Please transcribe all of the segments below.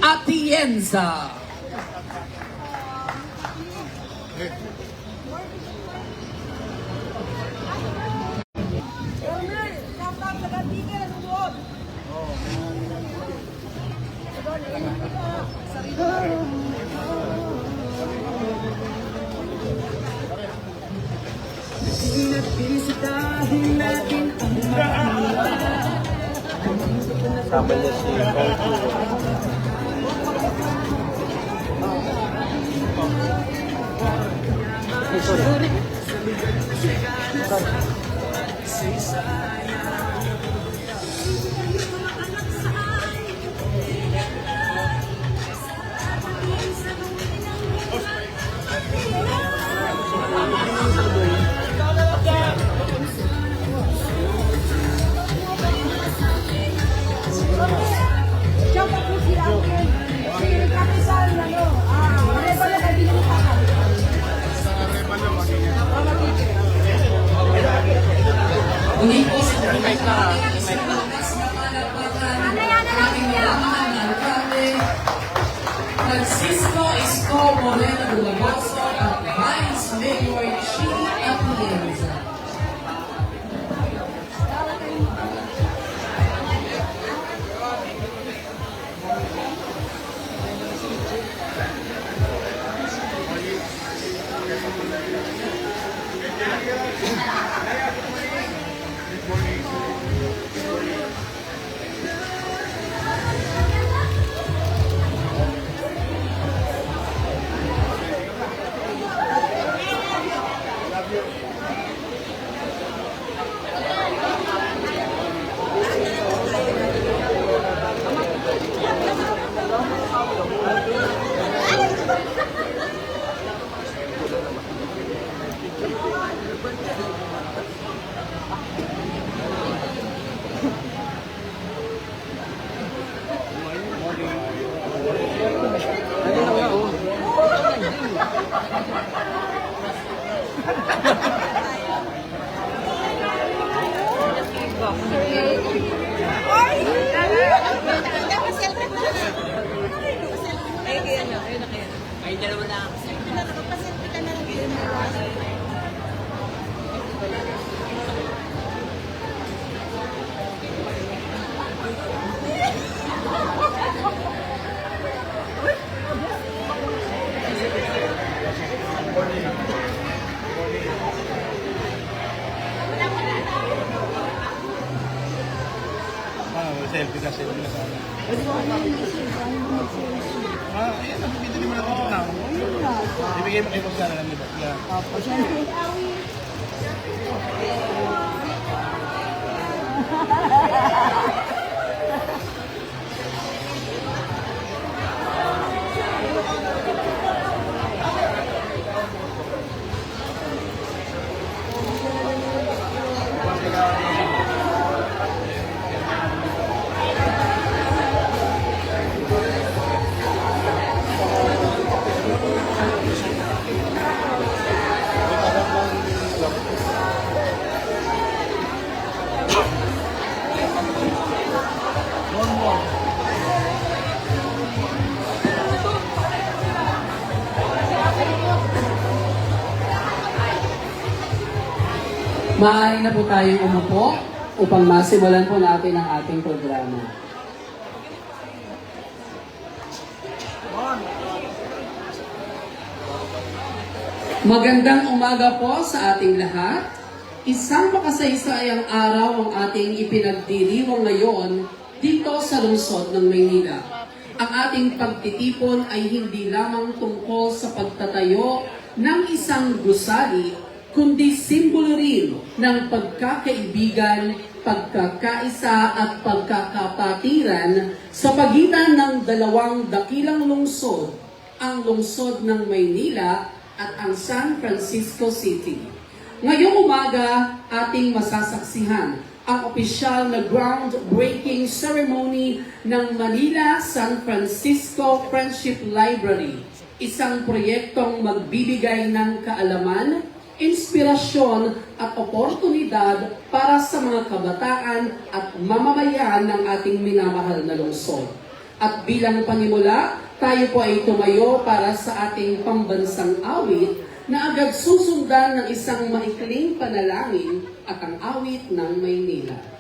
Atienza. Sama niya si Muli po sa Francisco Isko Moreno Dulagoso at Vice Mayor Chi Atienza. Ay, dalawa na ako. Nakapagpaselfie ka na lang din. selfie kasi yung nasama. Ayan, nakapito naman ako na. Ibigay mo kayo po sana lang, di ba? Opo, siyempre. Maaari na po tayong umupo upang masimulan po natin ang ating programa. Magandang umaga po sa ating lahat. Isang makasaysayang araw ang ating ipinagdiriwang ngayon dito sa lungsod ng Maynila. Ang ating pagtitipon ay hindi lamang tungkol sa pagtatayo ng isang gusali, kundi simbolo rin ng pagkakaibigan, pagkakaisa at pagkakapatiran sa pagitan ng dalawang dakilang lungsod, ang lungsod ng Maynila at ang San Francisco City. Ngayong umaga, ating masasaksihan ang opisyal na groundbreaking ceremony ng Manila San Francisco Friendship Library, isang proyektong magbibigay ng kaalaman, inspirasyon at oportunidad para sa mga kabataan at mamamayan ng ating minamahal na lungsod. At bilang panimula, tayo po ay tumayo para sa ating pambansang awit na agad susundan ng isang maikling panalangin at ang awit ng Maynila.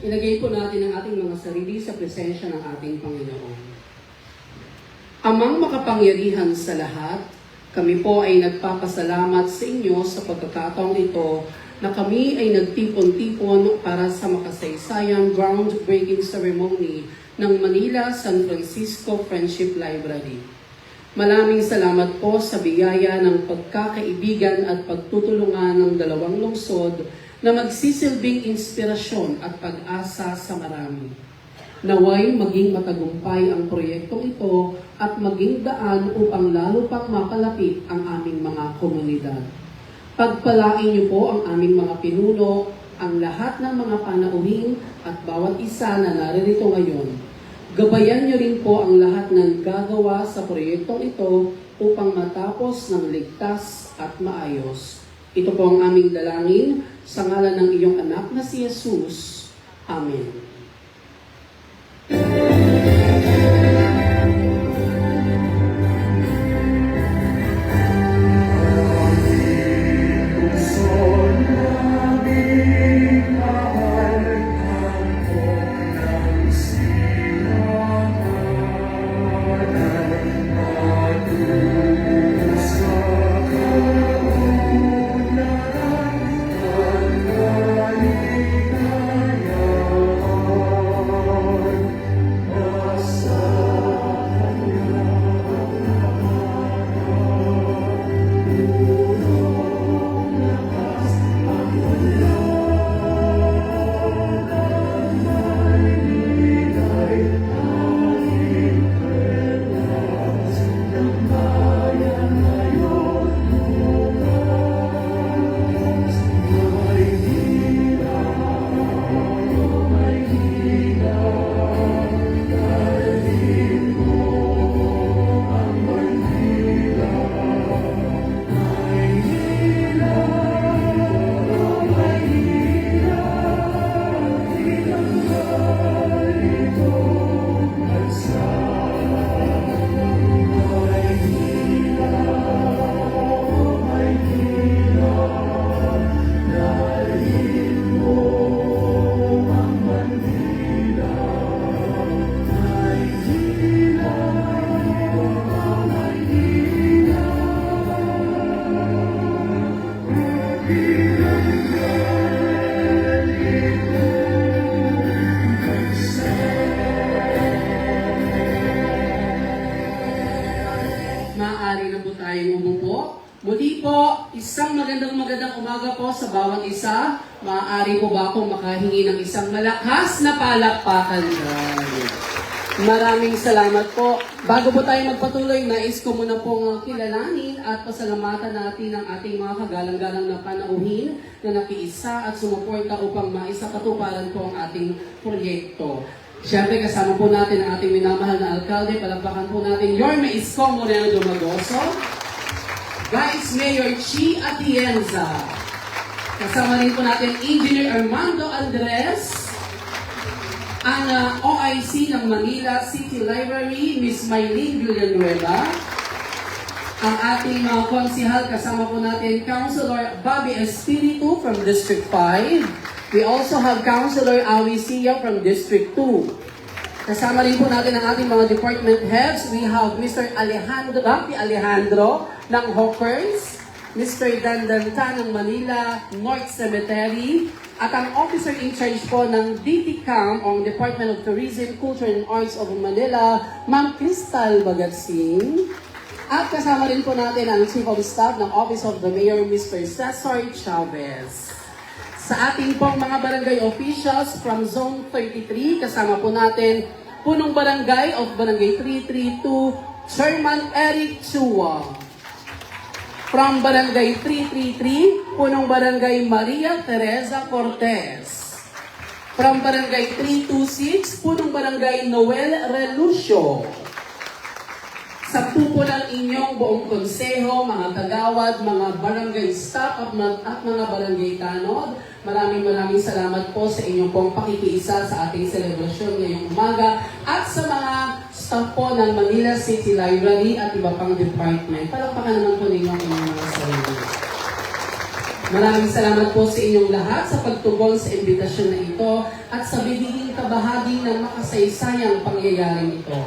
Ilagay po natin ang ating mga sarili sa presensya ng ating Panginoon. Amang makapangyarihan sa lahat, kami po ay nagpapasalamat sa inyo sa pagkakataong ito na kami ay nagtipon-tipon para sa makasaysayang groundbreaking ceremony ng Manila San Francisco Friendship Library. Maraming salamat po sa biyaya ng pagkakaibigan at pagtutulungan ng dalawang lungsod na magsisilbing inspirasyon at pag-asa sa marami. Naway maging matagumpay ang proyektong ito at maging daan upang lalo pang mapalapit ang aming mga komunidad. Pagpalain niyo po ang aming mga pinuno, ang lahat ng mga panauhin at bawat isa na naririto ngayon. Gabayan niyo rin po ang lahat ng gagawa sa proyektong ito upang matapos ng ligtas at maayos. Ito po ang aming dalangin sa ngalan ng iyong anak na si Jesus. Amen. Maaari na po tayong umupo. Muli po, isang magandang umaga po sa bawat isa. Maaari po ba akong makahingi ng isang malakas na palakpakan dyan? Maraming salamat po. Bago po tayo magpatuloy, nais ko muna pong kilalanin at pasalamatan natin ang ating mga kagalang-galang na panauhin na nakiisa at sumuporta upang maisakatuparan po ang ating proyekto. Siyempre, kasama po natin ang ating minamahal na alkalde. Palakpakan po natin Yorme Isko Moreno Dumagoso, Vice Mayor Chi Atienza. Kasama rin po natin Engineer Armando Andres, ang OIC ng Manila City Library, Ms. Maylene Villanueva, ang ating mga konsihal, kasama po natin Councilor Bobby Espiritu from District 5, We also have Councilor Awi Sia from District 2. Kasama rin po natin ang ating mga department heads. We have Mr. Rafi Alejandro ng Hawkers, Mr. Dandanta ng Manila North Cemetery, at ang officer in charge po ng DTCAM o Department of Tourism, Culture and Arts of Manila, Ma'am Crystal Bagatsing. At kasama rin po natin ang Chief of Staff ng Office of the Mayor, Mr. Cesar Chavez. Sa ating pong mga barangay officials from Zone 33, kasama po natin punong barangay of Barangay 332, Chairman Eric Chua. From Barangay 333, punong barangay Maria Teresa Cortez. From Barangay 326, punong barangay Noel Relucio. Sa po ng inyong buong konseho, mga kagawad, mga barangay staff at mga barangay tanod, maraming salamat po sa inyong pong pakikiisa sa ating selebrasyon ngayong umaga at sa mga staff po ng Manila City Library at iba pang department. Palakpakan naman po ninyo ang inyong mga sarili. Maraming salamat po sa inyong lahat sa pagtugon sa imbitasyon na ito at sa bibiging kabahagi ng makasaysayang pangyayaring ito.